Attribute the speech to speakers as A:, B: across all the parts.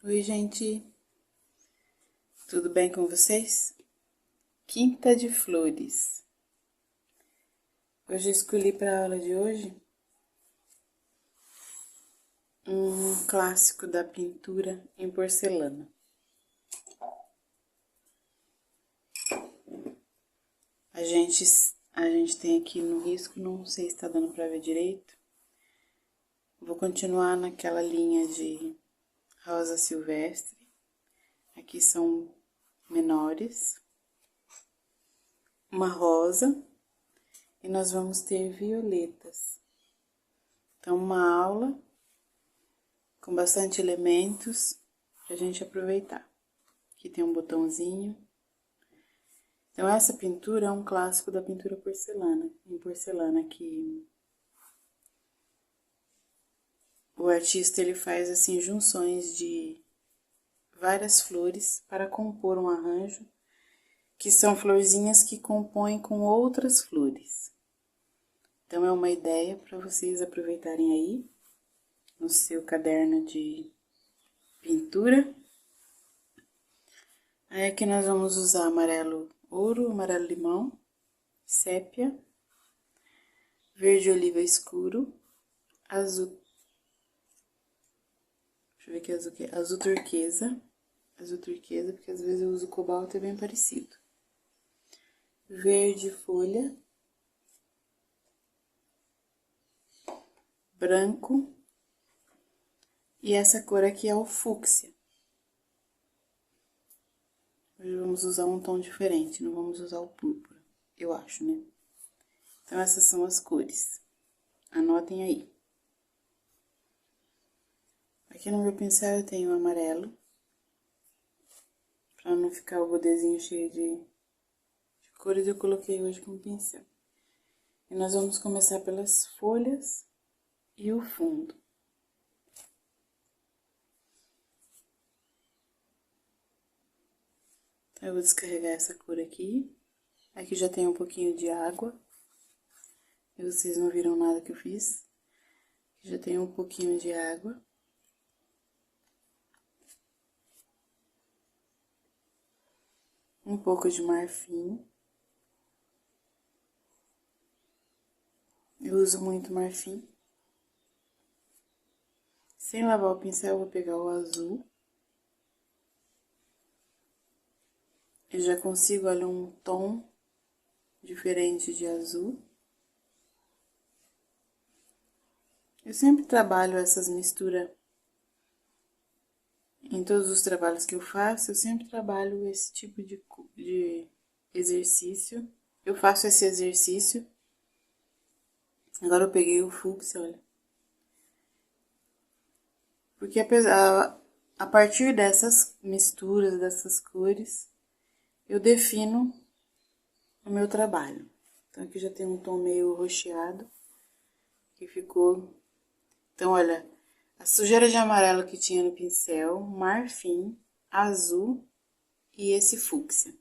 A: Oi, gente, tudo bem com vocês? Quinta de Flores. Hoje eu escolhi para a aula de hoje um clássico da pintura em porcelana. A gente tem aqui no risco, não sei se está dando para ver direito. Vou continuar naquela linha de rosa silvestre. Aqui são menores. Uma rosa. E nós vamos ter violetas. Então, uma aula com bastante elementos pra gente aproveitar. Aqui tem um botãozinho. Então, essa pintura é um clássico da pintura em porcelana, que o artista ele faz assim junções de várias flores para compor um arranjo, que são florzinhas que compõem com outras flores. Então, é uma ideia para vocês aproveitarem aí no seu caderno de pintura. Aí aqui nós vamos usar amarelo ouro, amarelo limão, sépia, verde oliva escuro, azul, deixa eu ver que azul que é, azul turquesa, porque às vezes eu uso cobalto, é bem parecido. Verde folha, branco, e essa cor aqui é o fúcsia. Hoje vamos usar um tom diferente, não vamos usar o púrpura, eu acho, né? Então, essas são as cores. Anotem aí. Aqui no meu pincel eu tenho amarelo, pra não ficar o bodezinho cheio de cores, eu coloquei hoje com o pincel. E nós vamos começar pelas folhas e o fundo. Então, eu vou descarregar essa cor aqui. Aqui já tem um pouquinho de água. E vocês não viram nada que eu fiz. Aqui já tem um pouquinho de água. Um pouco de marfim. Eu uso muito marfim. Sem lavar o pincel, eu vou pegar o azul. Eu já consigo, olha, um tom diferente de azul. Eu sempre trabalho essas misturas. Em todos os trabalhos que eu faço, eu sempre trabalho esse tipo de exercício. Eu faço esse exercício. Agora eu peguei o fúcsia, olha. Porque a partir dessas misturas, dessas cores, eu defino o meu trabalho. Então, aqui já tem um tom meio roxeado, que ficou... Então, olha, a sujeira de amarelo que tinha no pincel, marfim, azul e esse fúcsia.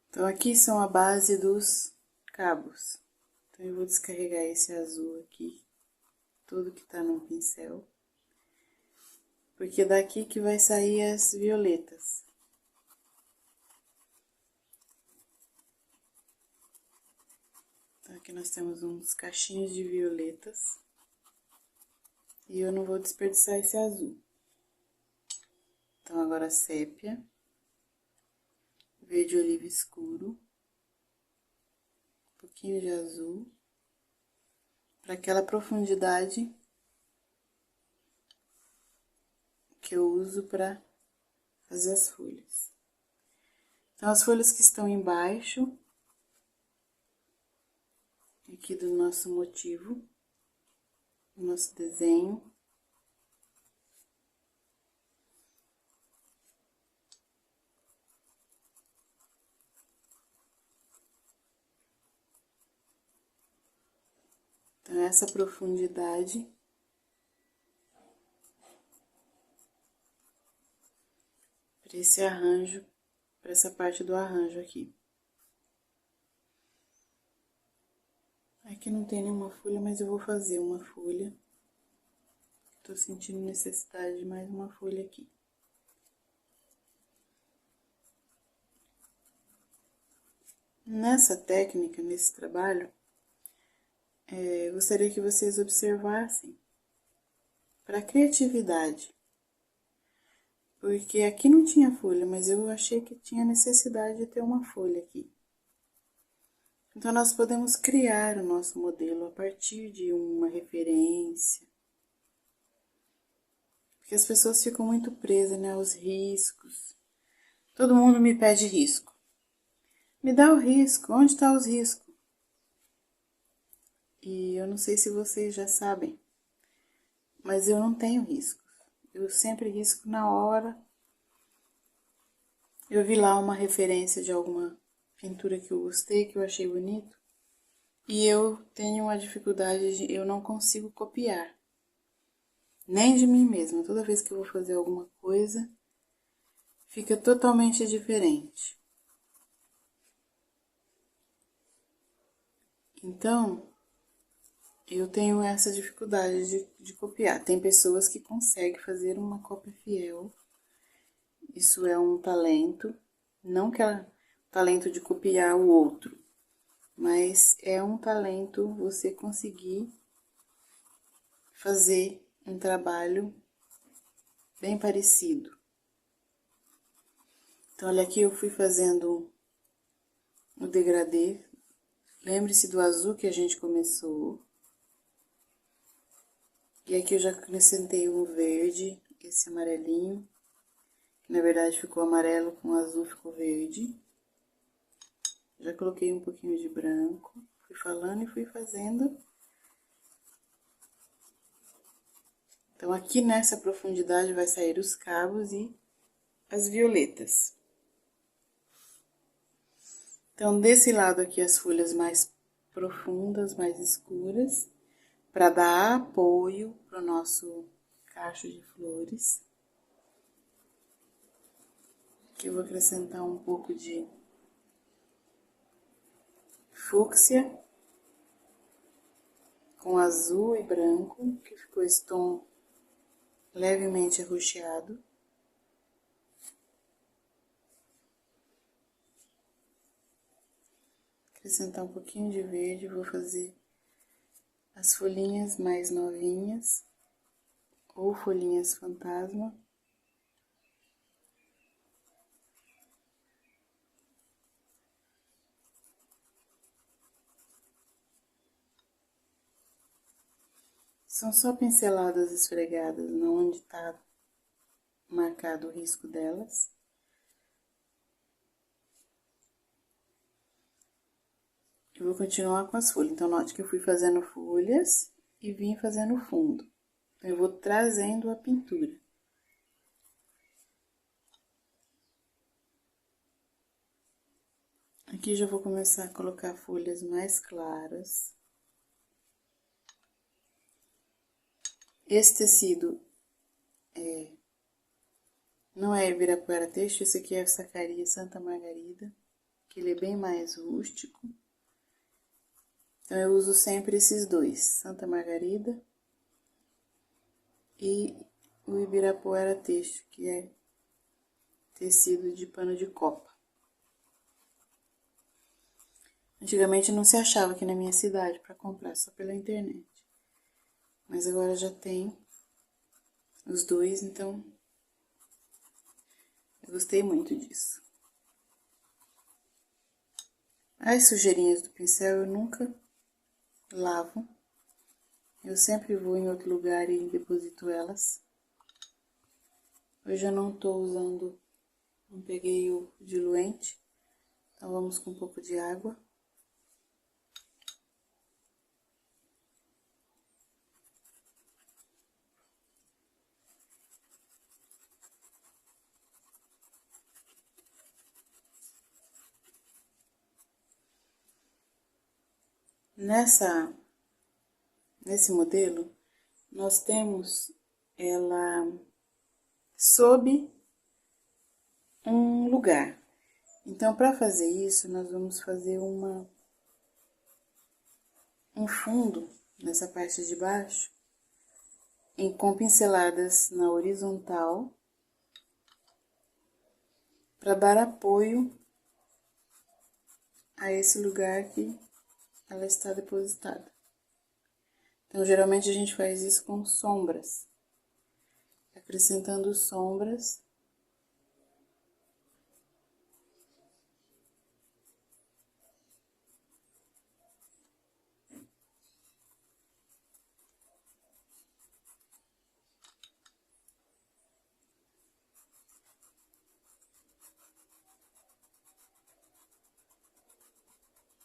A: Então, aqui são a base dos cabos. Então, eu vou descarregar esse azul aqui, tudo que tá no pincel. Porque é daqui que vai sair as violetas. Então, aqui nós temos uns cachinhos de violetas. E eu não vou desperdiçar esse azul. Então, agora sépia. Verde oliva escuro. Um pouquinho de azul. Para aquela profundidade que eu uso para fazer as folhas. Então, as folhas que estão embaixo, aqui do nosso motivo, do nosso desenho. Então, essa profundidade para esse arranjo, para essa parte do arranjo aqui. Aqui não tem nenhuma folha, mas eu vou fazer uma folha. tô sentindo necessidade de mais uma folha aqui. Nessa técnica, nesse trabalho, gostaria que vocês observassem para criatividade. Porque aqui não tinha folha, mas eu achei que tinha necessidade de ter uma folha aqui. Então, nós podemos criar o nosso modelo a partir de uma referência. Porque as pessoas ficam muito presas, né, aos riscos. Todo mundo me pede risco. Me dá o risco, onde está os riscos? E eu não sei se vocês já sabem, mas eu não tenho riscos. Eu sempre risco na hora. Eu vi lá uma referência de alguma pintura que eu gostei, que eu achei bonito. E eu tenho uma dificuldade eu não consigo copiar. Nem de mim mesma. Toda vez que eu vou fazer alguma coisa, fica totalmente diferente. Então, eu tenho essa dificuldade de copiar. Tem pessoas que conseguem fazer uma cópia fiel. Isso é um talento. Não que ela talento de copiar o outro, mas é um talento você conseguir fazer um trabalho bem parecido. Então, olha aqui, eu fui fazendo o degradê. Lembre-se do azul que a gente começou. E aqui eu já acrescentei um verde, esse amarelinho. Que na verdade ficou amarelo com azul, ficou verde. Já coloquei um pouquinho de branco. Fui falando e fui fazendo. Então, aqui nessa profundidade vai sair os cabos e as violetas. Então, desse lado aqui, as folhas mais profundas, mais escuras, para dar apoio para o nosso cacho de flores. Aqui eu vou acrescentar um pouco de fúcsia com azul e branco, que ficou esse tom levemente arroxeado. Acrescentar um pouquinho de verde, vou fazer as folhinhas mais novinhas, ou folhinhas fantasma. São só pinceladas esfregadas, não onde está marcado o risco delas. Eu vou continuar com as folhas. Então, note que eu fui fazendo folhas e vim fazendo fundo. Então, eu vou trazendo a pintura. Aqui já vou começar a colocar folhas mais claras. Esse tecido não é Ibirapuera Têxtil, esse aqui é a Sacaria Santa Margarida, que ele é bem mais rústico. Então, eu uso sempre esses dois, Santa Margarida e o Ibirapuera Têxtil, que é tecido de pano de copa. Antigamente não se achava aqui na minha cidade para comprar, só pela internet. Mas agora já tem os dois, então eu gostei muito disso. As sujeirinhas do pincel eu nunca lavo. Eu sempre vou em outro lugar e deposito elas. Hoje eu não tô usando, não peguei o diluente. Então vamos com um pouco de água. Nesse modelo, nós temos ela sob um lugar. Então, para fazer isso, nós vamos fazer um fundo nessa parte de baixo com pinceladas na horizontal para dar apoio a esse lugar que ela está depositada. Então, geralmente a gente faz isso com sombras, acrescentando sombras.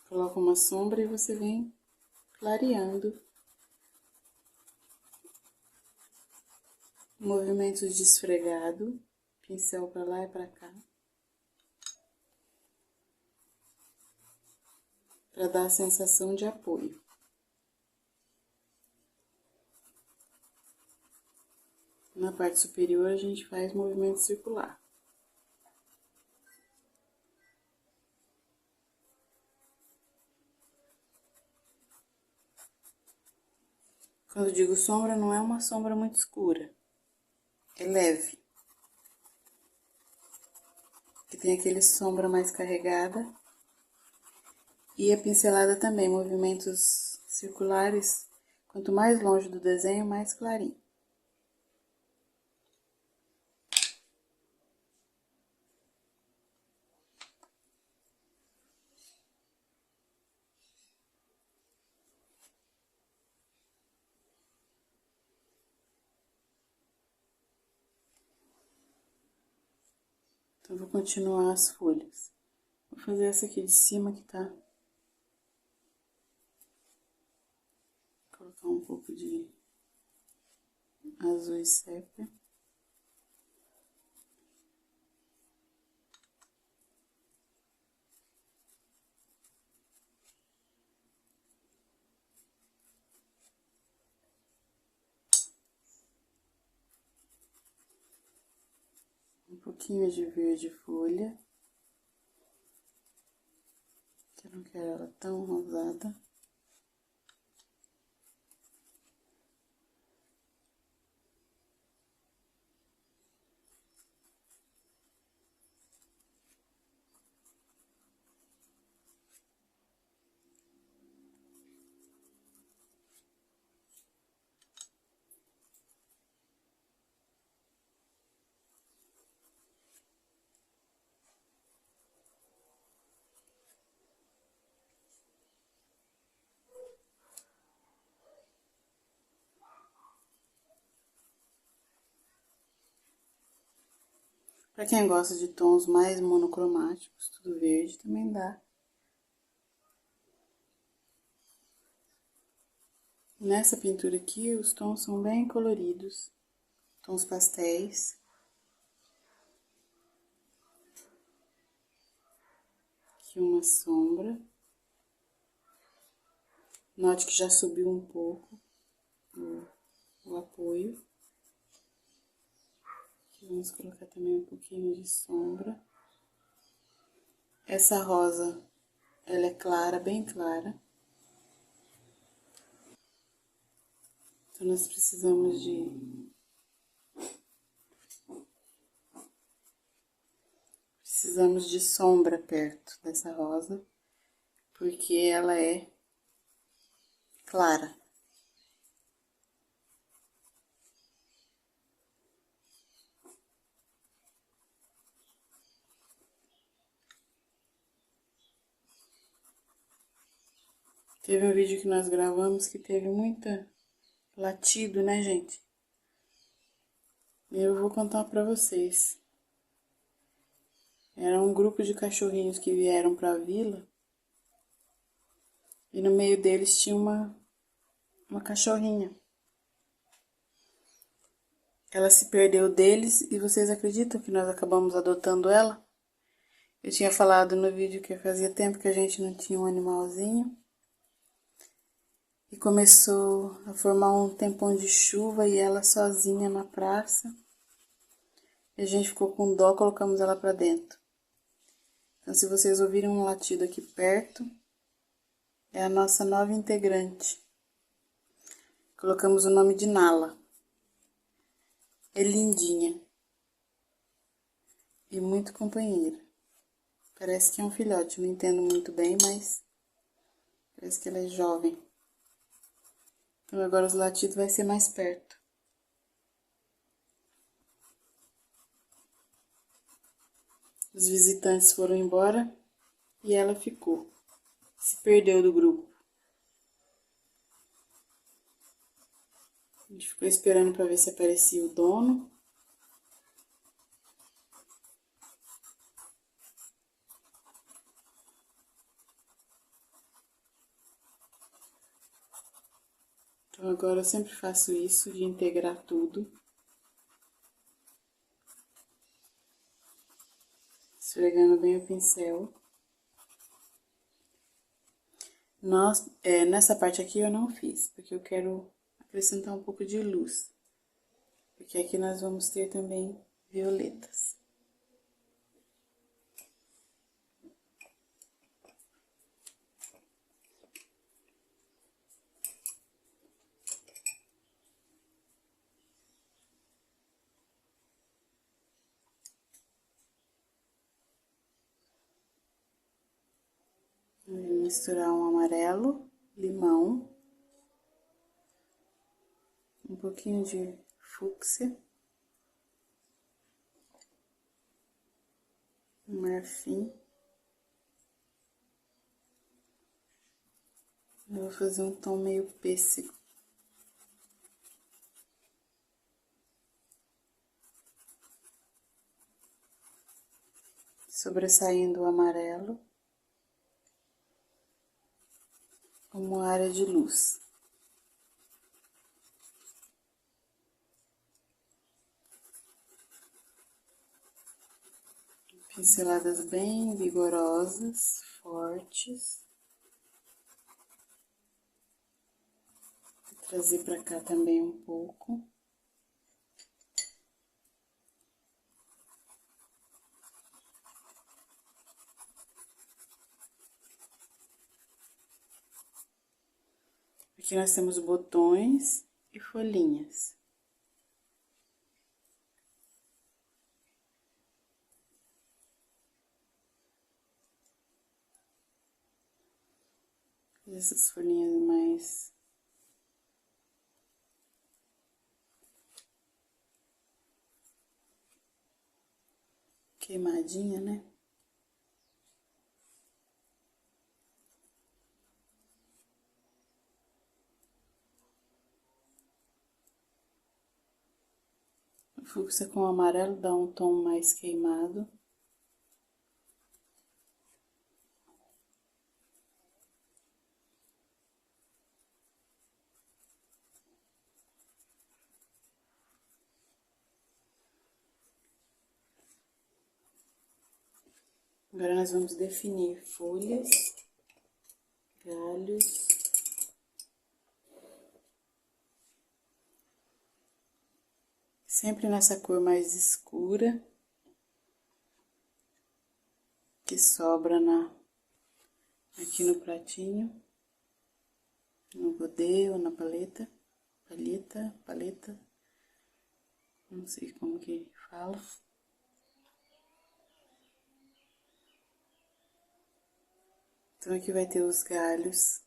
A: Coloca uma sombra e você vem clareando. Movimentos de esfregado, pincel para lá e para cá. Para dar a sensação de apoio. Na parte superior a gente faz movimento circular. Quando eu digo sombra, não é uma sombra muito escura. É leve. Que tem aquele sombra mais carregada. E a pincelada também, movimentos circulares. Quanto mais longe do desenho, mais clarinho. Então, vou continuar as folhas. Vou fazer essa aqui de cima que tá. Vou colocar um pouco de azul e sépia. Um pouquinho de verde folha. Que eu não quero ela tão rosada. Pra quem gosta de tons mais monocromáticos, tudo verde, também dá. Nessa pintura aqui, os tons são bem coloridos, tons pastéis. Aqui uma sombra. Note que já subiu um pouco o apoio. Aqui vamos colocar também um pouquinho de sombra. Essa rosa, ela é clara, bem clara. Então, nós precisamos de sombra perto dessa rosa, porque ela é clara. Teve um vídeo que nós gravamos que teve muita latido, né, gente? E eu vou contar pra vocês. Era um grupo de cachorrinhos que vieram pra vila. E no meio deles tinha uma cachorrinha. Ela se perdeu deles e vocês acreditam que nós acabamos adotando ela? Eu tinha falado no vídeo que fazia tempo que a gente não tinha um animalzinho. E começou a formar um tempão de chuva e ela sozinha na praça. E a gente ficou com dó, colocamos ela pra dentro. Então, se vocês ouvirem um latido aqui perto, é a nossa nova integrante. Colocamos o nome de Nala. É lindinha. E muito companheira. Parece que é um filhote, não entendo muito bem, mas parece que ela é jovem. Então agora os latidos vai ser mais perto. Os visitantes foram embora e ela ficou. Se perdeu do grupo. A gente ficou esperando para ver se aparecia o dono. Então agora eu sempre faço isso, de integrar tudo. Esfregando bem o pincel. Nessa parte aqui eu não fiz, porque eu quero acrescentar um pouco de luz. Porque aqui nós vamos ter também violetas. Vou misturar um amarelo, limão, um pouquinho de fúcsia, marfim. Eu vou fazer um tom meio pêssego. Sobressaindo o amarelo, como área de luz. Pinceladas bem vigorosas, fortes. Vou trazer pra cá também um pouco. Aqui nós temos botões e folhinhas. Essas folhinhas mais queimadinha, né? O fúcsia com o amarelo dá um tom mais queimado. Agora nós vamos definir folhas, galhos. Sempre nessa cor mais escura, que sobra aqui no pratinho, no rodeio, na paleta, não sei como que fala. Então aqui vai ter os galhos,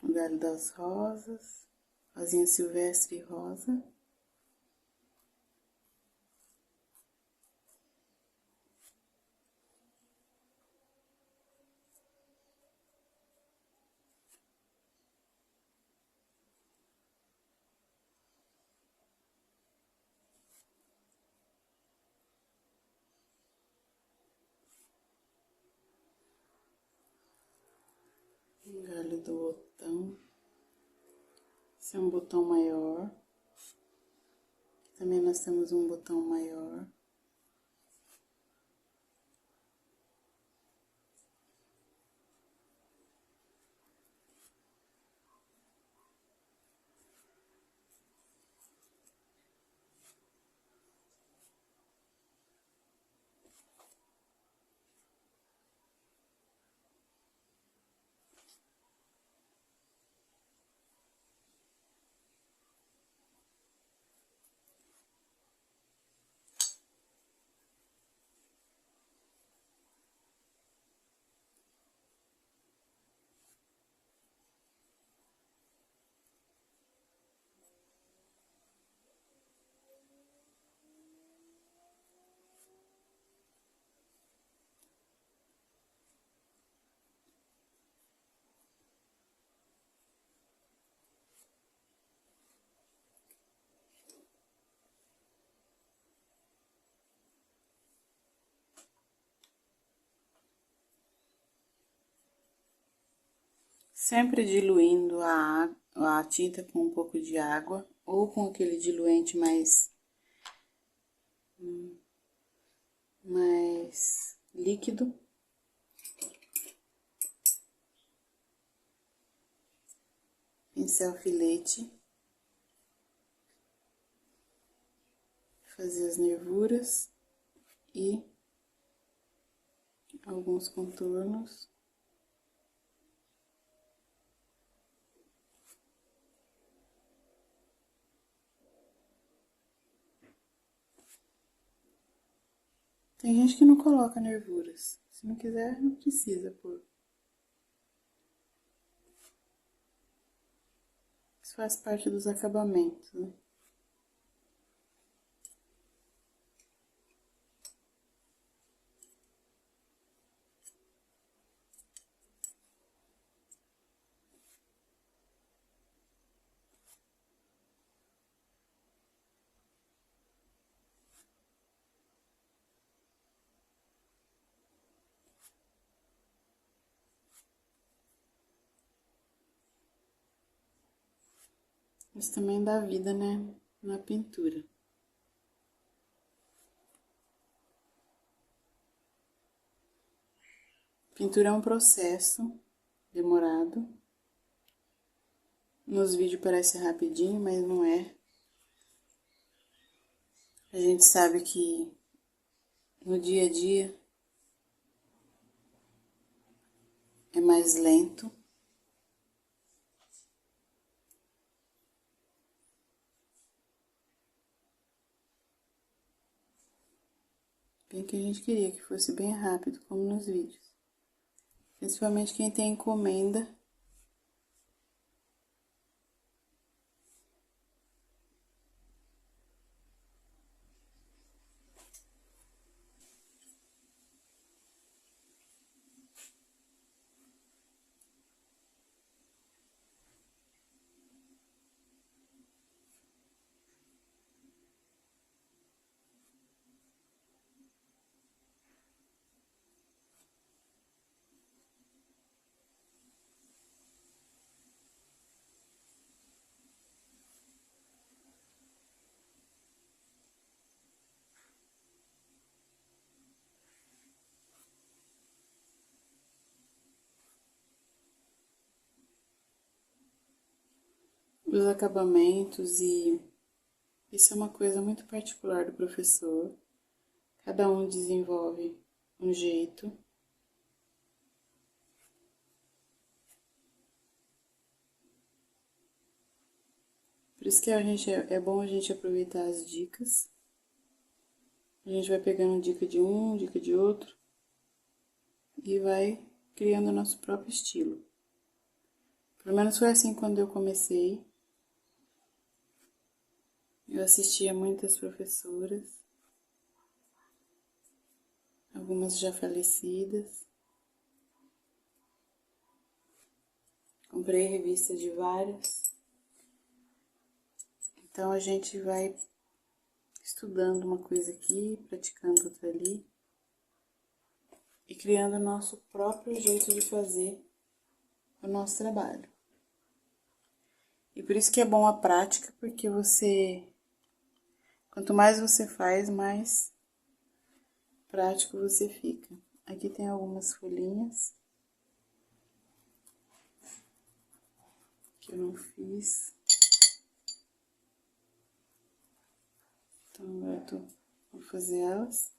A: o galho das rosas, rosinha silvestre rosa. Um galho do botão. Esse é um botão maior. Também nós temos um botão maior. Sempre diluindo a tinta com um pouco de água ou com aquele diluente mais líquido. Pincel filete. Fazer as nervuras e alguns contornos. Tem gente que não coloca nervuras. Se não quiser, não precisa pôr. Isso faz parte dos acabamentos, né? Isso também dá vida, né, na pintura. Pintura é um processo demorado. Nos vídeos parece rapidinho, mas não é. A gente sabe que no dia a dia é mais lento. Bem que a gente queria que fosse bem rápido, como nos vídeos. Principalmente quem tem encomenda. Os acabamentos e isso é uma coisa muito particular do professor. Cada um desenvolve um jeito. Por isso que é bom a gente aproveitar as dicas. A gente vai pegando dica de um, dica de outro e vai criando o nosso próprio estilo. Pelo menos foi assim quando eu comecei. Eu assistia muitas professoras, algumas já falecidas. Comprei revista de várias. Então a gente vai estudando uma coisa aqui, praticando outra ali. E criando o nosso próprio jeito de fazer o nosso trabalho. E por isso que é bom a prática, porque quanto mais você faz, mais prático você fica. Aqui tem algumas folhinhas que eu não fiz. Então agora vou fazer elas.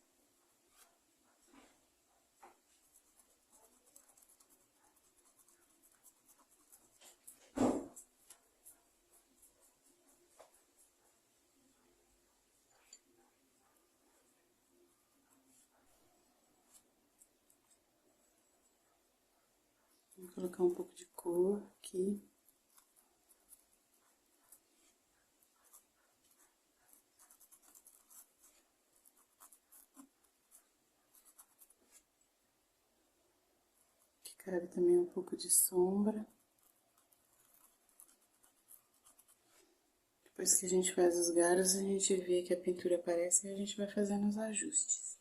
A: Vou colocar um pouco de cor aqui. Que cabe também um pouco de sombra. Depois que a gente faz os garos, a gente vê que a pintura aparece e a gente vai fazendo os ajustes.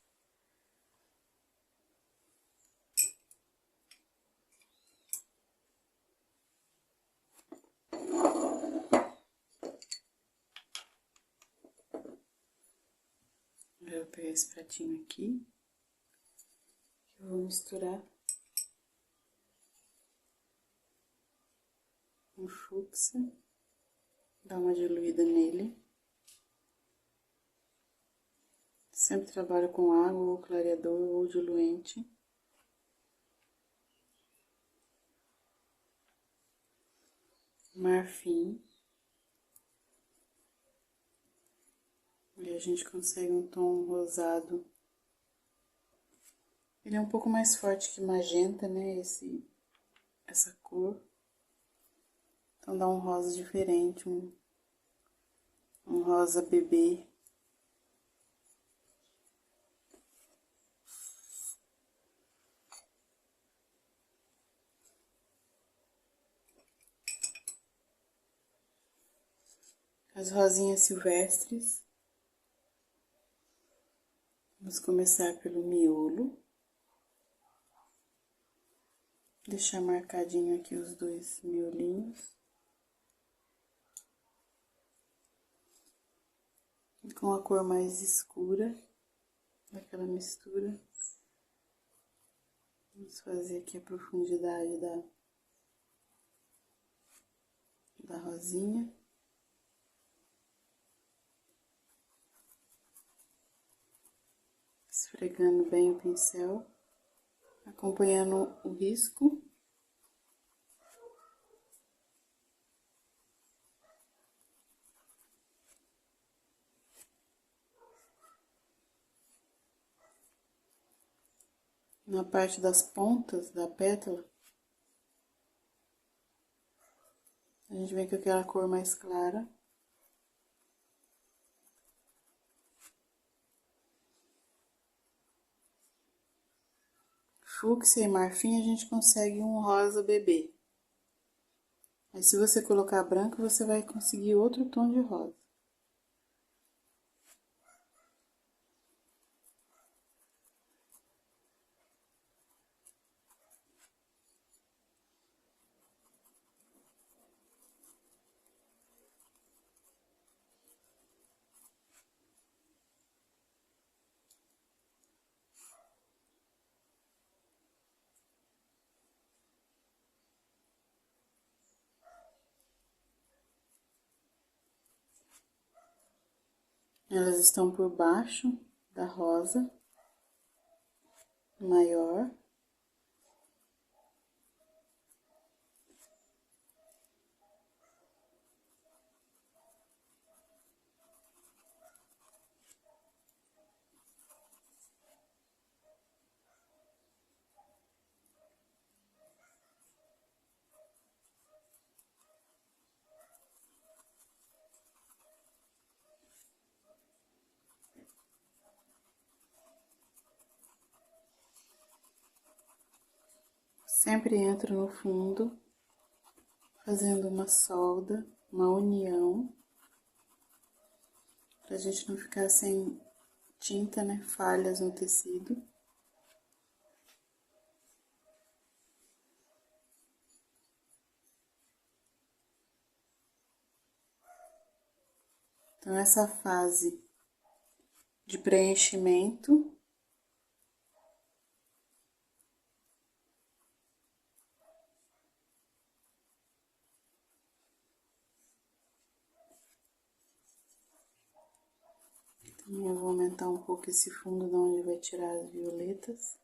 A: vou pegar esse pratinho aqui. Eu vou misturar um fúcsia, dar uma diluída nele. Sempre trabalho com água, ou clareador, ou diluente. Marfim. E a gente consegue um tom rosado. Ele é um pouco mais forte que magenta, né? Essa cor. Então dá um rosa diferente, um rosa bebê. As rosinhas silvestres. Vamos começar pelo miolo. Deixar marcadinho aqui os dois miolinhos. E com a cor mais escura daquela mistura, vamos fazer aqui a profundidade da rosinha. Esfregando bem o pincel, acompanhando o risco. Na parte das pontas da pétala, a gente vem com aquela cor mais clara. Fúcsia e marfim a gente consegue um rosa bebê. Mas se você colocar branco, você vai conseguir outro tom de rosa. Elas estão por baixo da rosa maior. Sempre entro no fundo, fazendo uma solda, uma união, pra gente não ficar sem tinta, né, falhas no tecido. Então, essa fase de preenchimento, também eu vou aumentar um pouco esse fundo de onde vai tirar as violetas.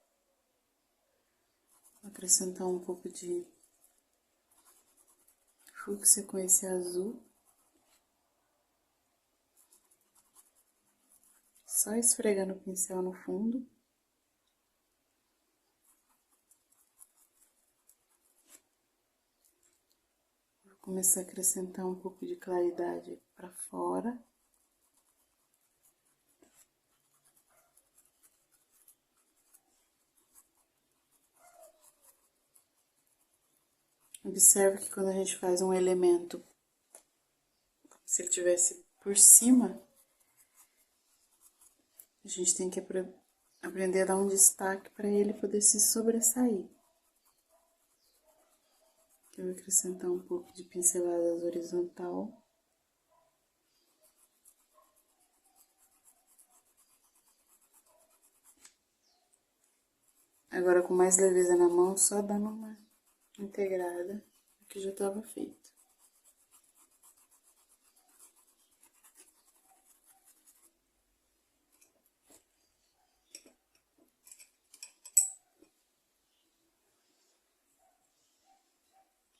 A: Vou acrescentar um pouco de fúcsia com esse azul. Só esfregando o pincel no fundo. Vou começar a acrescentar um pouco de claridade para fora. Observe que quando a gente faz um elemento, como se ele estivesse por cima, a gente tem que aprender a dar um destaque para ele poder se sobressair. Eu vou acrescentar um pouco de pinceladas horizontal. Agora com mais leveza na mão, só dando uma integrada, que já estava feito.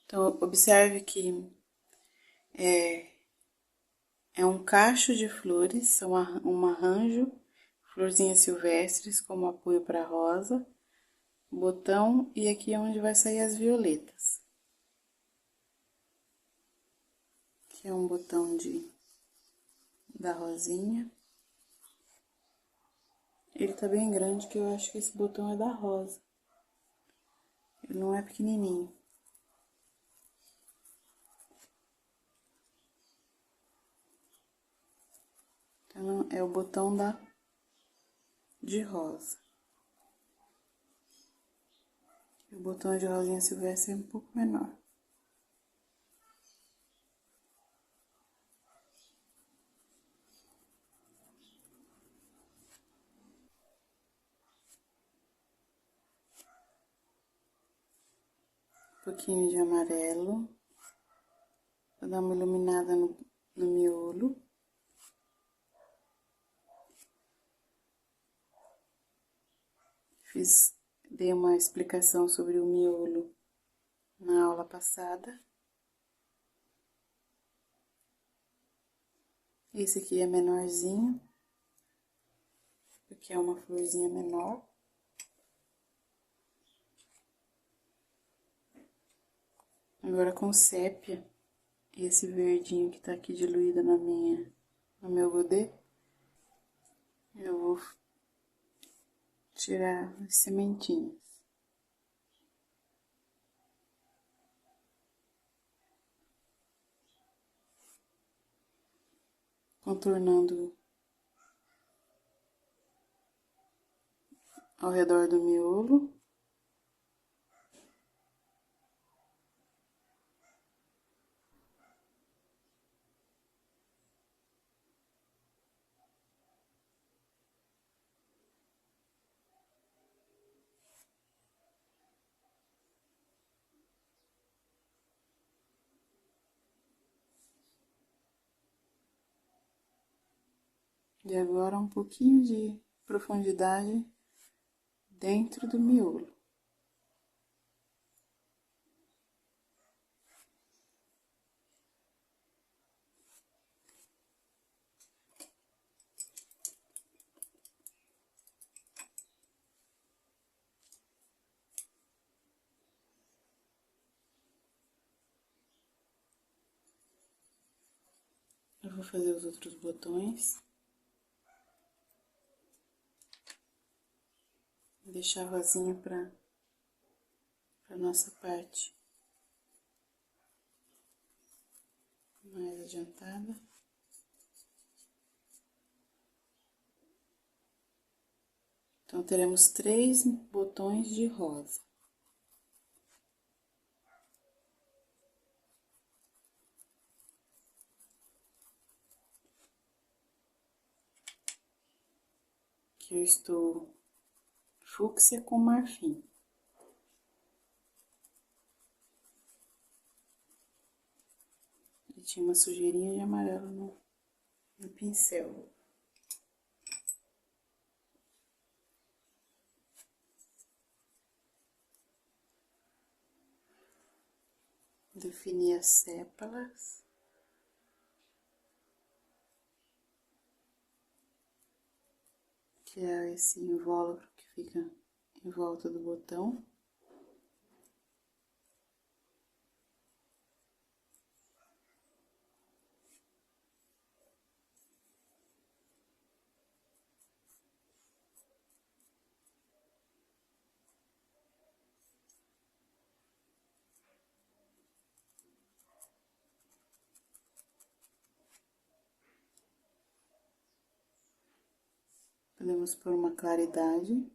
A: Então, observe que é um cacho de flores, são um arranjo, florzinhas silvestres como apoio para rosa, botão e aqui é onde vai sair as violetas. Aqui é um botão da rosinha. Ele tá bem grande, que eu acho que esse botão é da rosa. Ele não é pequenininho. Então, é o botão de rosa. O botão de rosinha silvestre é um pouco menor. Um pouquinho de amarelo. Pra dar uma iluminada no miolo. Dei uma explicação sobre o miolo na aula passada. Esse aqui é menorzinho, porque é uma florzinha menor. Agora com sépia, esse verdinho que tá aqui diluído no meu godê, eu vou tirar as sementinhas. Contornando ao redor do miolo. E agora um pouquinho de profundidade dentro do miolo. Eu vou fazer os outros botões. Deixar rosinha pra nossa parte mais adiantada. Então, teremos 3 botões de rosa. Aqui eu estou fúcsia com marfim. E tinha uma sujeirinha de amarelo no pincel. Definir as sépalas. Que é esse invólucro que fica em volta do botão. Podemos pôr uma claridade.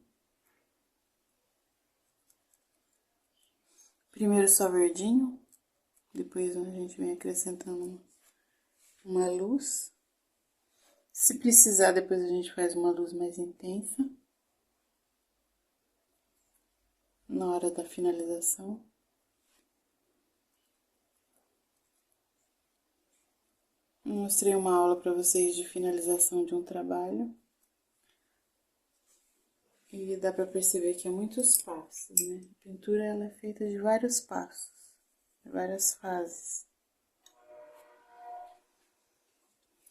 A: Primeiro só verdinho, depois a gente vem acrescentando uma luz. Se precisar, depois a gente faz uma luz mais intensa. na hora da finalização. Mostrei uma aula para vocês de finalização de um trabalho. E dá para perceber que é muitos passos, né? A pintura ela é feita de vários passos, de várias fases.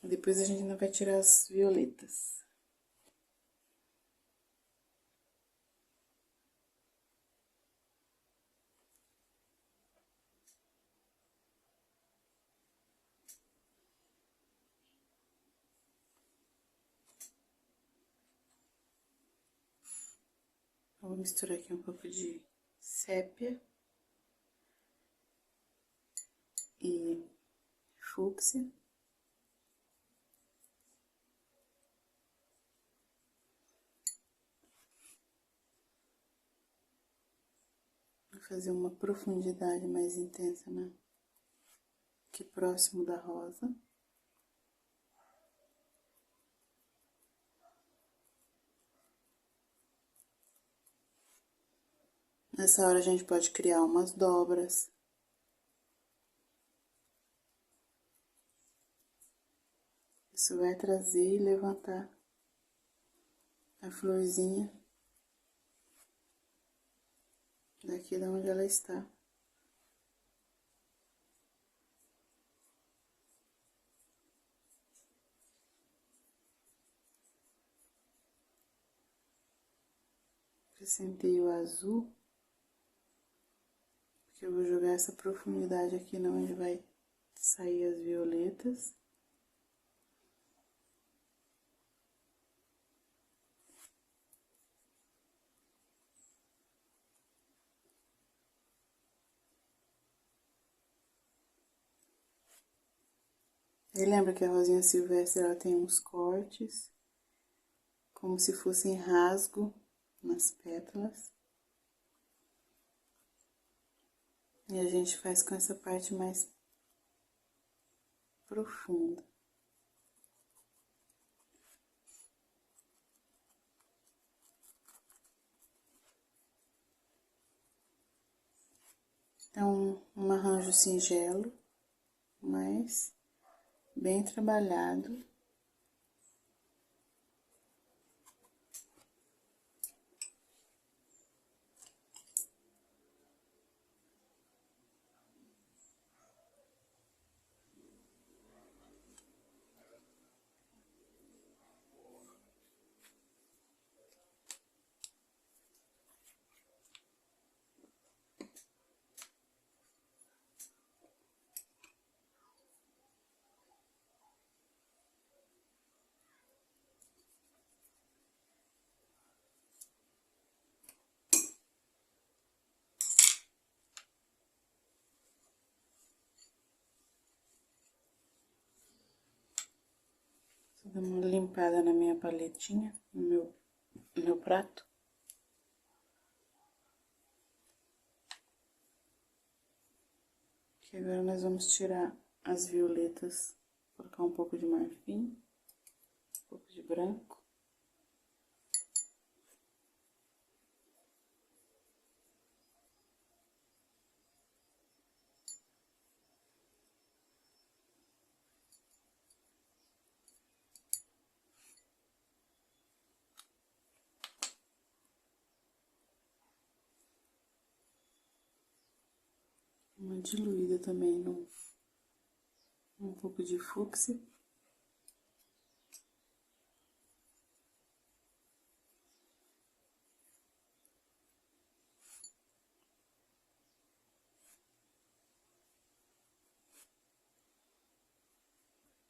A: Depois a gente ainda vai tirar as violetas. Eu vou misturar aqui um pouco de sépia e fúcsia. Vou fazer uma profundidade mais intensa, né? Aqui próximo da rosa. Nessa hora a gente pode criar umas dobras. Isso vai trazer e levantar a florzinha daqui de onde ela está. Acrescentei o azul, porque eu vou jogar essa profundidade aqui onde vai sair as violetas. Aí lembra que a rosinha silvestre ela tem uns cortes, como se fossem rasgo nas pétalas. E a gente faz com essa parte mais profunda. Então, um arranjo singelo, mas bem trabalhado. Vou dar uma limpada na minha paletinha, no meu prato. Que agora nós vamos tirar as violetas, colocar um pouco de marfim, um pouco de branco. Uma diluída também um pouco de fúcsia.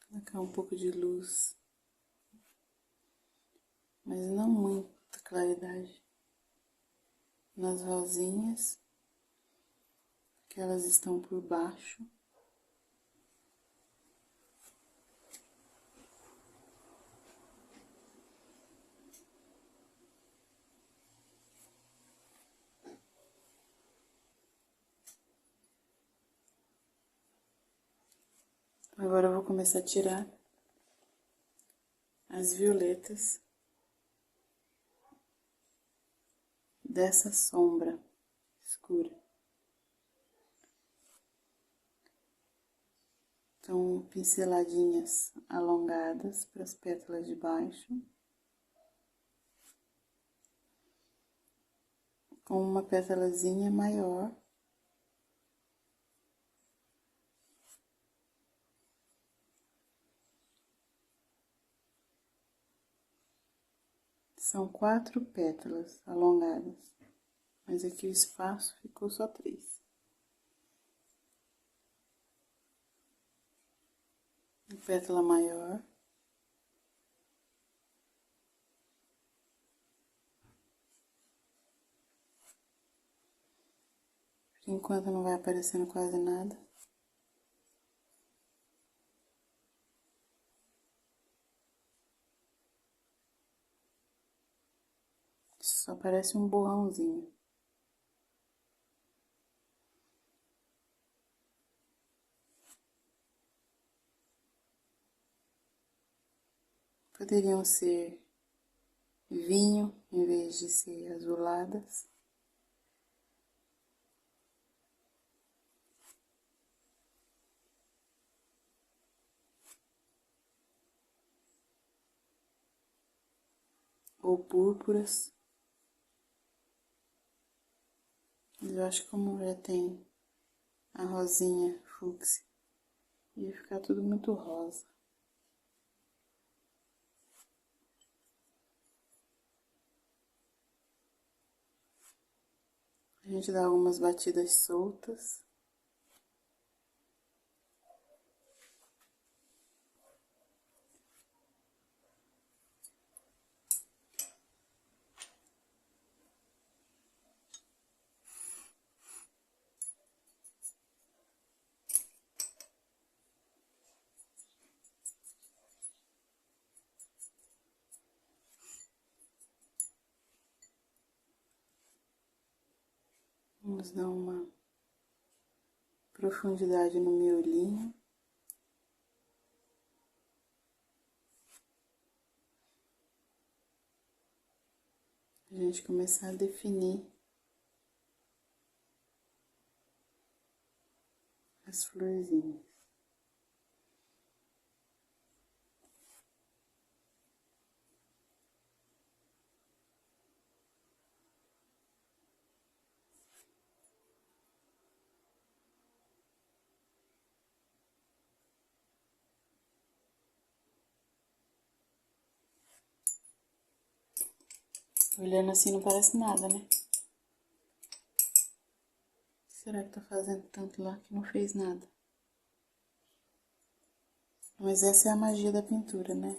A: Colocar um pouco de luz, mas não muita claridade, nas rosinhas, que elas estão por baixo. Agora eu vou começar a tirar as violetas dessa sombra. escura. Então, pinceladinhas alongadas para as pétalas de baixo. Com uma pétalazinha maior. São 4 pétalas alongadas, mas aqui o espaço ficou só 3. Uma pétala maior. Por enquanto não vai aparecendo quase nada. Só parece um borrãozinho. Poderiam ser vinho em vez de ser azuladas. Ou púrpuras. Eu acho que como já tem a rosinha fúcsia, ia ficar tudo muito rosa. A gente dá algumas batidas soltas. Vamos dar uma profundidade no miolinho. A gente começar a definir as florzinhas. Olhando assim não parece nada, né? Será que tá fazendo tanto lá que não fez nada? Mas essa é a magia da pintura, né?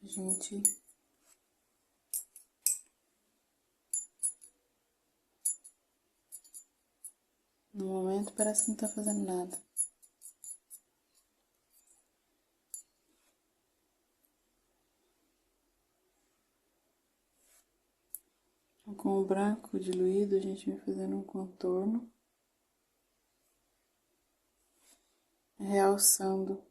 A: A gente no momento parece que não tá fazendo nada. Então, com o branco diluído, a gente vem fazendo um contorno, realçando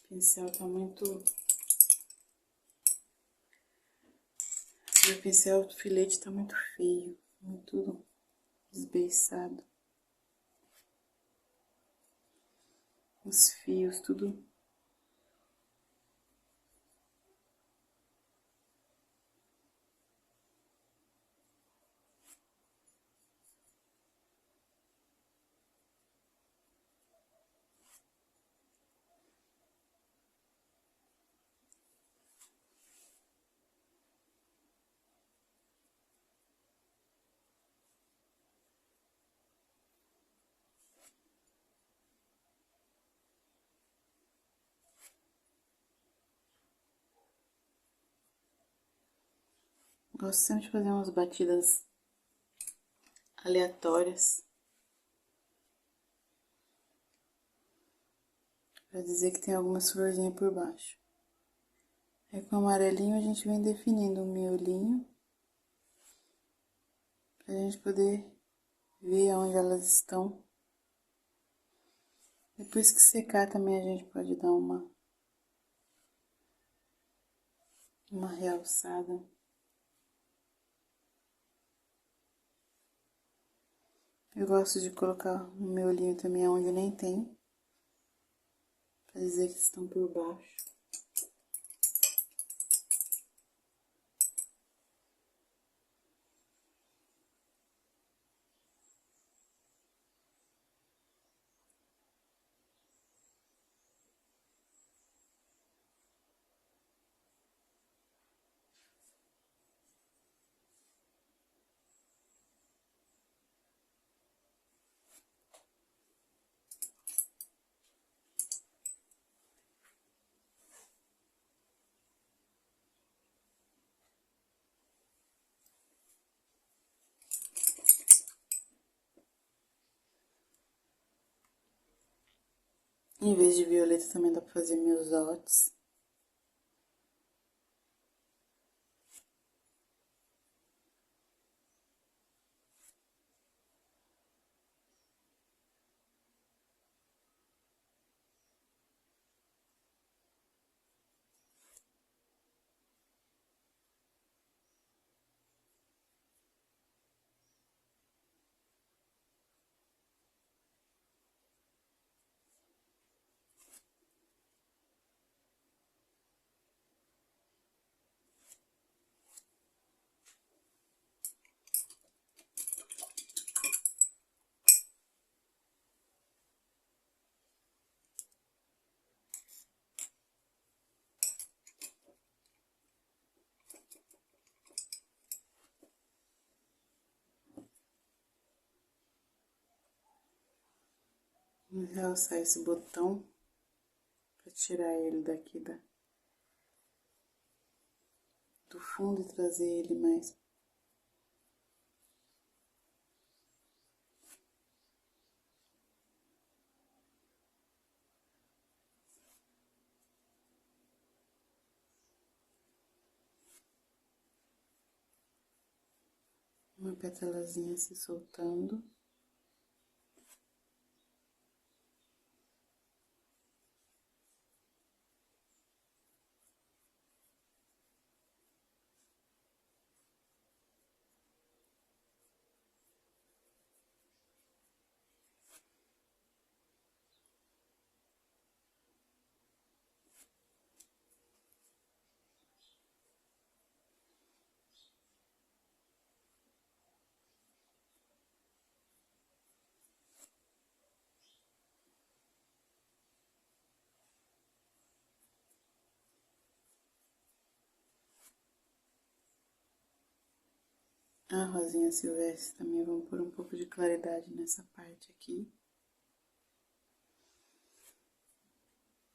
A: o pincel tá muito... O pincel do filete tá muito feio, muito desbeiçado. Os fios, tudo. Gosto sempre de fazer umas batidas aleatórias. Pra dizer que tem algumas florzinhas por baixo. Aí com o amarelinho a gente vem definindo o miolinho. Pra gente poder ver onde elas estão. Depois que secar também a gente pode dar uma realçada. Eu gosto de colocar o miolinho também onde nem tem. Pra dizer que estão por baixo. Em vez de violeta também dá pra fazer meus dots. Vamos realçar esse botão para tirar ele daqui do fundo e trazer ele mais. Uma pétalazinha se soltando. A rosinha silvestre também, vamos pôr um pouco de claridade nessa parte aqui.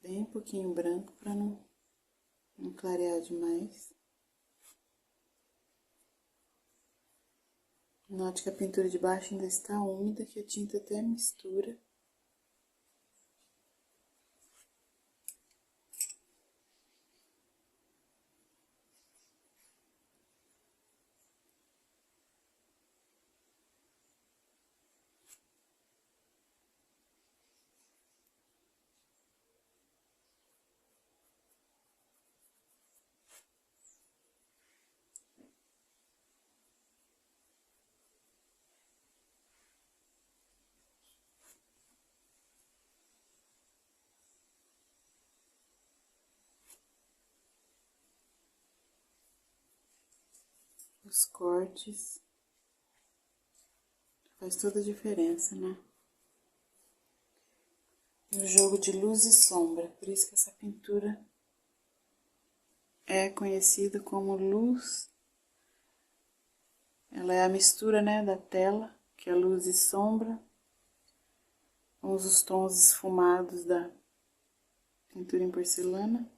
A: Bem pouquinho branco para não clarear demais. Note que a pintura de baixo ainda está úmida, que a tinta até mistura. Os cortes faz toda a diferença, né? O jogo de luz e sombra, por isso que essa pintura é conhecida como luz. Ela é a mistura, né, da tela, que é luz e sombra, com os tons esfumados da pintura em porcelana.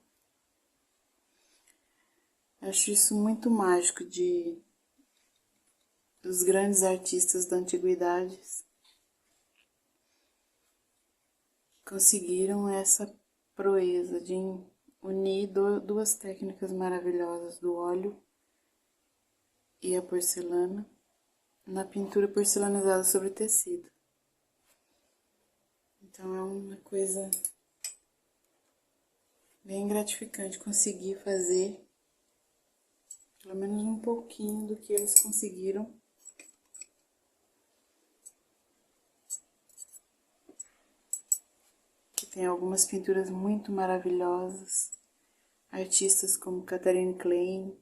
A: Acho isso muito mágico dos grandes artistas da antiguidade. Conseguiram essa proeza de unir duas técnicas maravilhosas do óleo e a porcelana na pintura porcelanizada sobre tecido. Então é uma coisa bem gratificante conseguir fazer pelo menos um pouquinho do que eles conseguiram. Que tem algumas pinturas muito maravilhosas, artistas como Catherine Klein,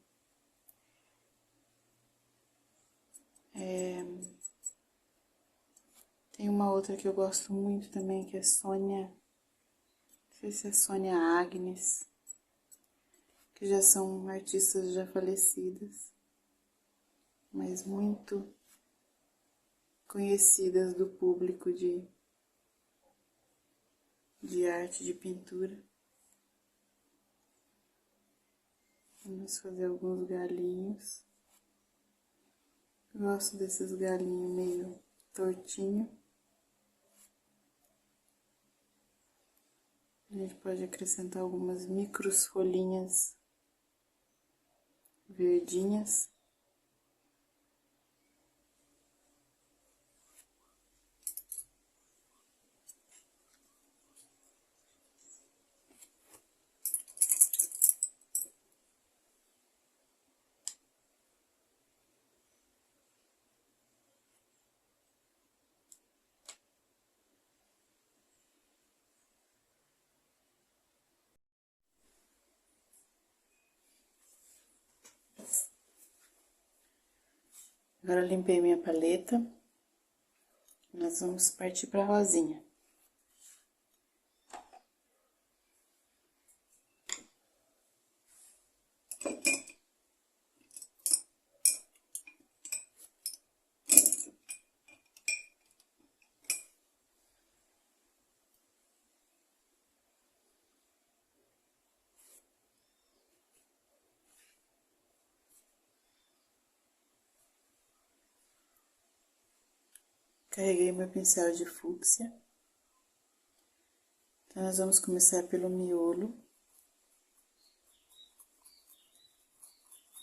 A: tem uma outra que eu gosto muito também, que é Sônia, não sei se é Sônia Agnes, que já são artistas já falecidas, mas muito conhecidas do público de arte, de pintura. Vamos fazer alguns galinhos. Gosto desses galinhos meio tortinho. A gente pode acrescentar algumas micros folhinhas verdinhas. Agora eu limpei minha paleta. Nós vamos partir para a rosinha. Carreguei meu pincel de fúcsia. Então, nós vamos começar pelo miolo.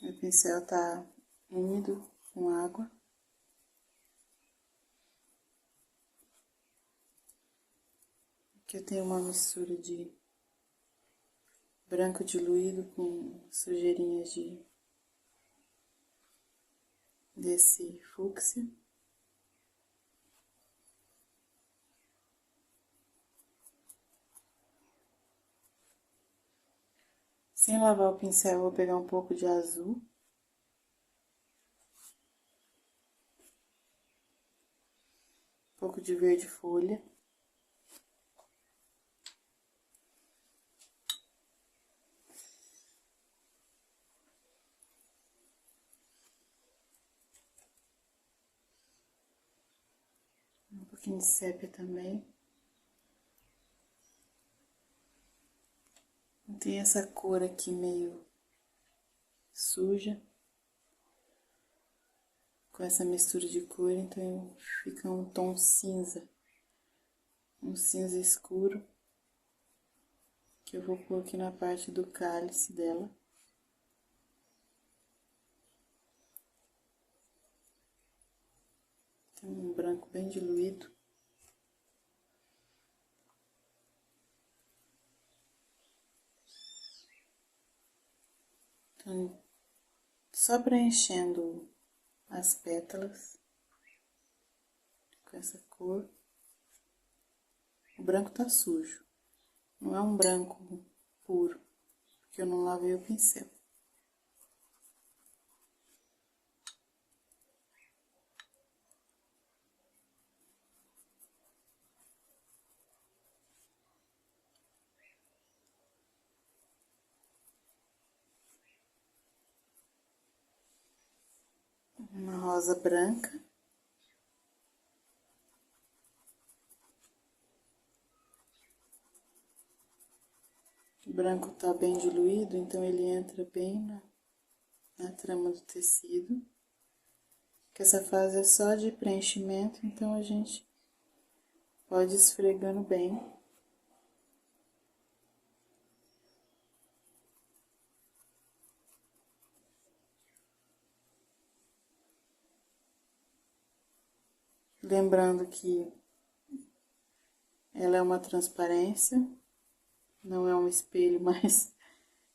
A: Meu pincel tá úmido com água. Aqui eu tenho uma mistura de branco diluído com sujeirinhas desse fúcsia. Sem lavar o pincel, eu vou pegar um pouco de azul. Um pouco de verde folha. Um pouquinho de sépia também. Tem essa cor aqui meio suja. Com essa mistura de cor, então fica um tom cinza. Um cinza escuro. Que eu vou pôr aqui na parte do cálice dela. Tem um branco bem diluído. Então, só preenchendo as pétalas com essa cor. O branco tá sujo. Não é um branco puro, porque eu não lavei o pincel. Uma rosa branca. O branco tá bem diluído, então ele entra bem na trama do tecido. Que essa fase é só de preenchimento, então a gente pode ir esfregando bem. Lembrando que ela é uma transparência, não é um espelho, mas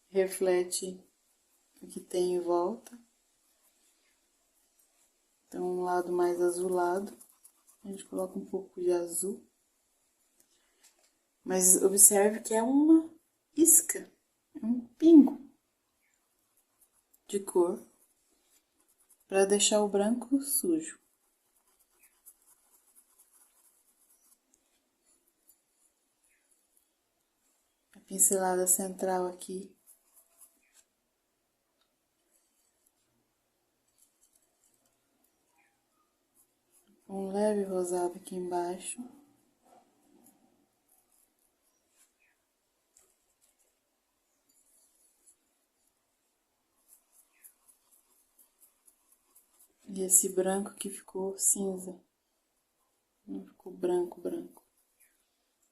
A: reflete o que tem em volta. Então, um lado mais azulado, a gente coloca um pouco de azul. Mas observe que é uma isca, é um pingo de cor para deixar o branco sujo. A pincelada central aqui. Um leve rosado aqui embaixo. E esse branco que ficou cinza. Não ficou branco, branco.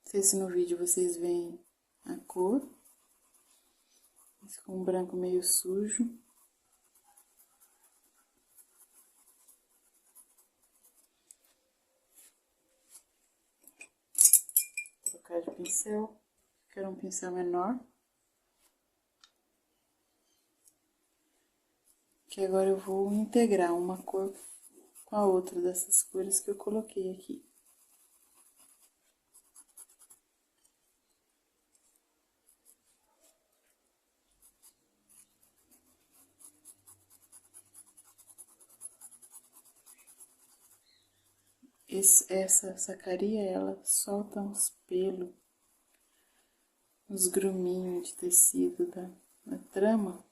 A: Não sei se no vídeo vocês veem a cor. Ficou um branco meio sujo. Vou trocar de pincel. Quero um pincel menor. Que agora eu vou integrar uma cor com a outra dessas cores que eu coloquei aqui. Essa sacaria, ela solta uns pelos, uns gruminhos de tecido da trama.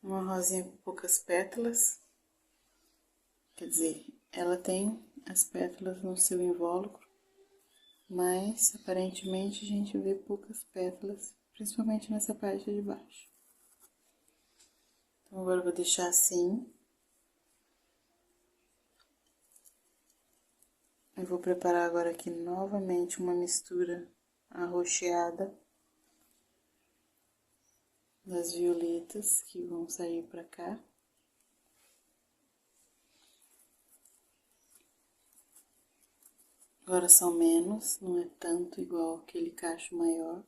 A: Uma rosinha com poucas pétalas. Quer dizer, ela tem as pétalas no seu invólucro, mas aparentemente a gente vê poucas pétalas, principalmente nessa parte de baixo. Então agora eu vou deixar assim. Eu vou preparar agora aqui novamente uma mistura arroxeada das violetas que vão sair pra cá. Agora são menos, não é tanto igual aquele cacho maior.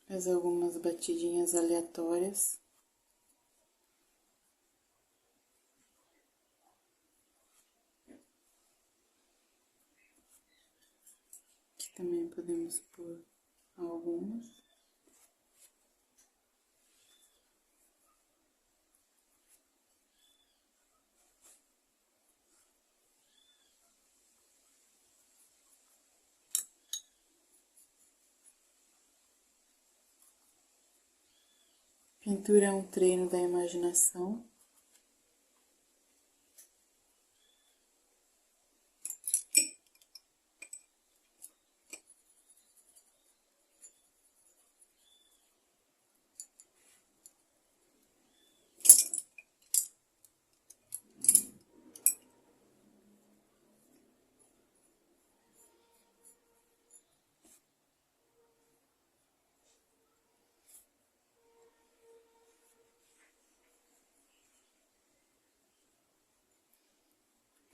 A: Faz algumas batidinhas aleatórias. Aqui também podemos pôr algumas. Pintura é um treino da imaginação.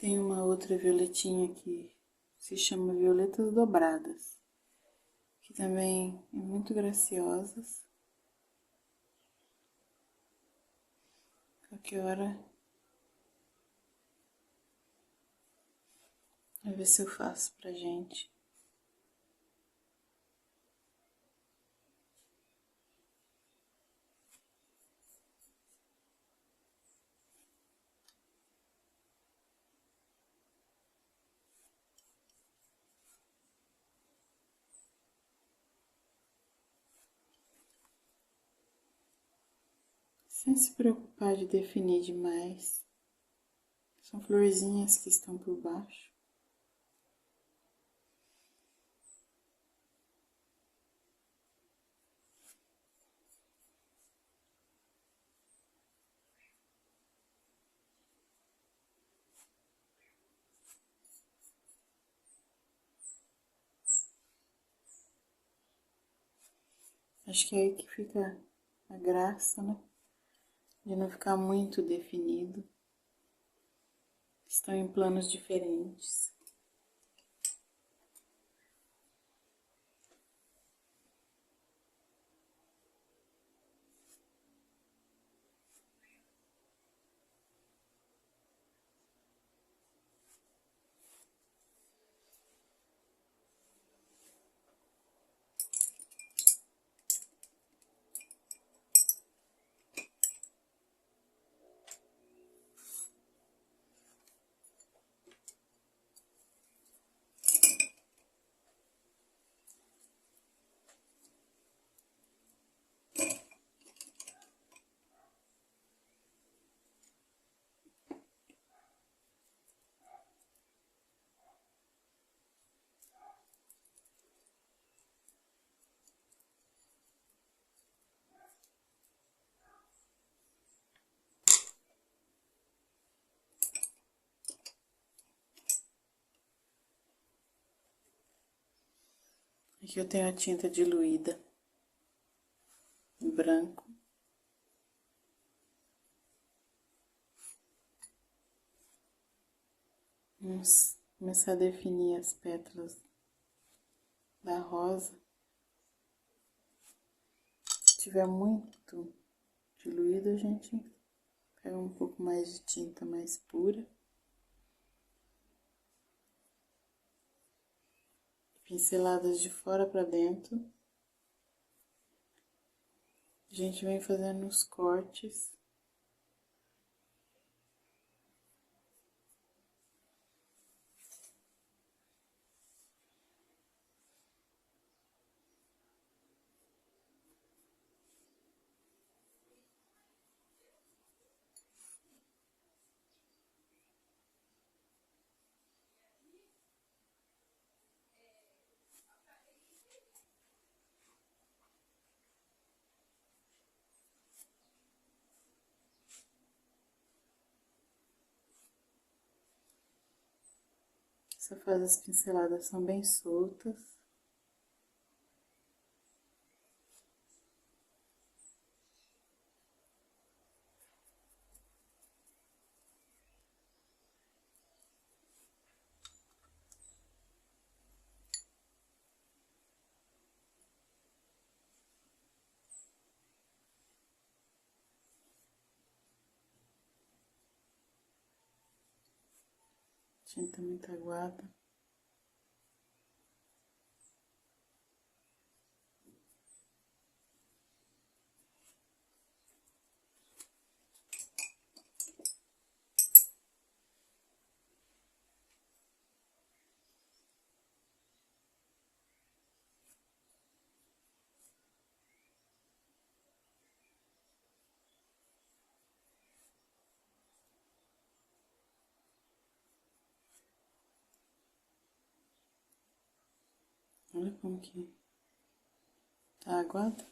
A: Tem uma outra violetinha que se chama Violetas Dobradas, que também é muito graciosas. Qualquer hora, vou ver se eu faço pra gente. Sem se preocupar de definir demais. São florzinhas que estão por baixo. Acho que é aí que fica a graça, né? De não ficar muito definido. Estão em planos diferentes. Aqui eu tenho a tinta diluída em branco. Vamos começar a definir as pétalas da rosa. Se tiver muito diluído, a gente pega um pouco mais de tinta mais pura. Pinceladas de fora para dentro. A gente vem fazendo os cortes. Essa fase as pinceladas são bem soltas. Tinta muito aguada. Olha como que tá aguada.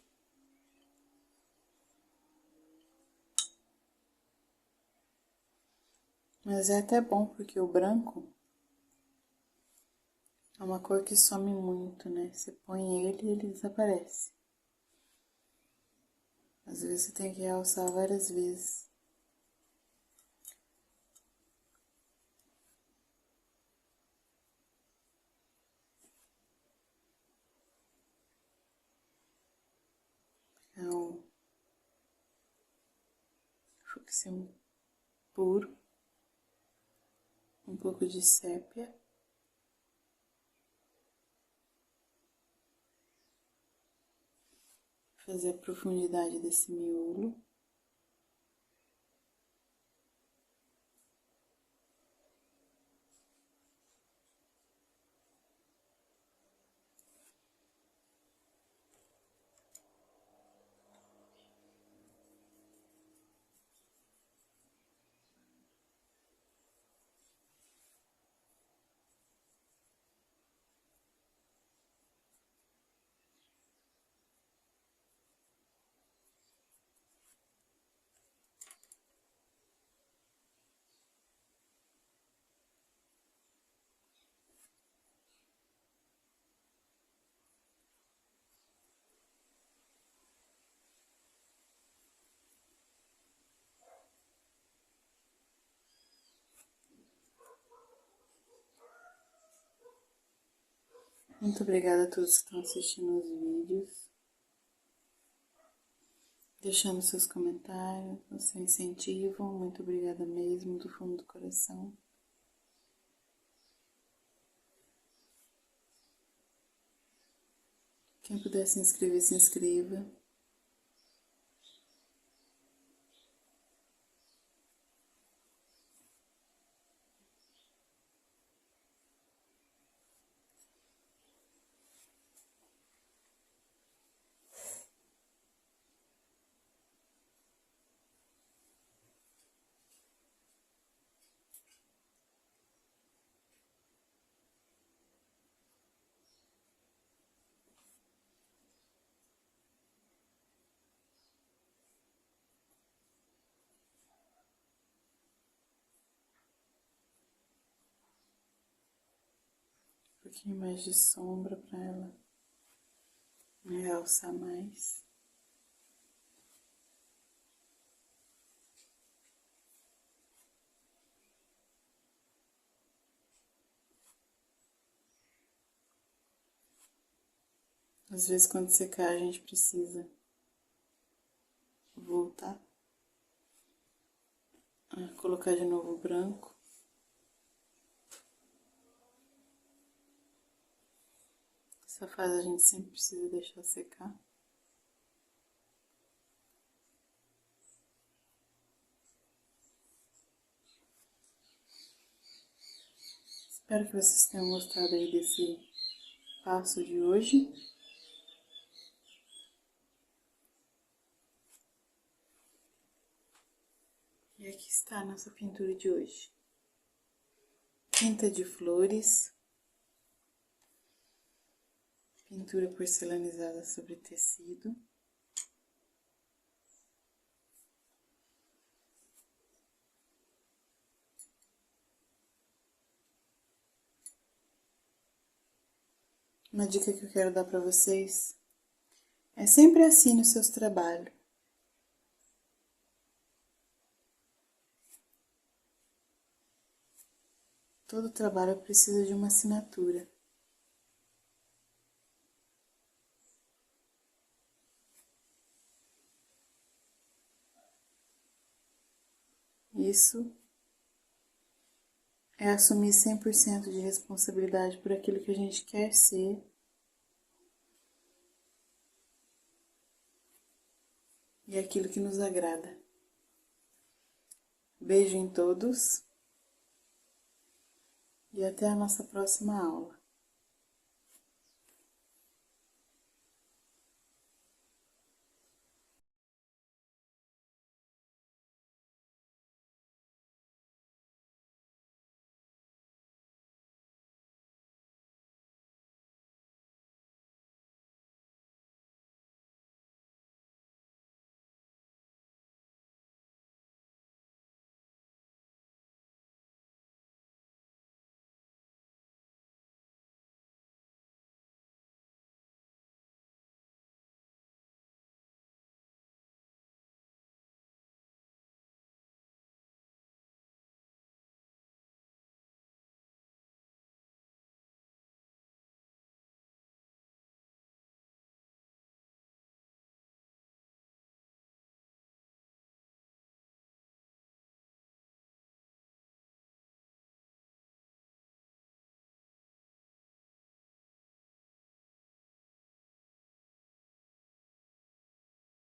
A: Mas é até bom, porque o branco é uma cor que some muito, né? Você põe ele e ele desaparece. Às vezes você tem que realçar várias vezes. Então, que ser um puro, um pouco de sépia. Fazer a profundidade desse miolo. Muito obrigada a todos que estão assistindo os vídeos, deixando seus comentários, o seu incentivo. Muito obrigada mesmo, do fundo do coração. Quem puder se inscrever, se inscreva. Um pouquinho mais de sombra para ela realçar mais. Às vezes, quando secar, a gente precisa voltar a colocar de novo o branco. Essa fase a gente sempre precisa deixar secar. Espero que vocês tenham gostado aí desse passo de hoje. E aqui está a nossa pintura de hoje. Tinta de flores. Pintura porcelanizada sobre tecido. Uma dica que eu quero dar para vocês é sempre assine os seus trabalhos. Todo trabalho precisa de uma assinatura. Isso é assumir 100% de responsabilidade por aquilo que a gente quer ser e aquilo que nos agrada. Beijo em todos e até a nossa próxima aula.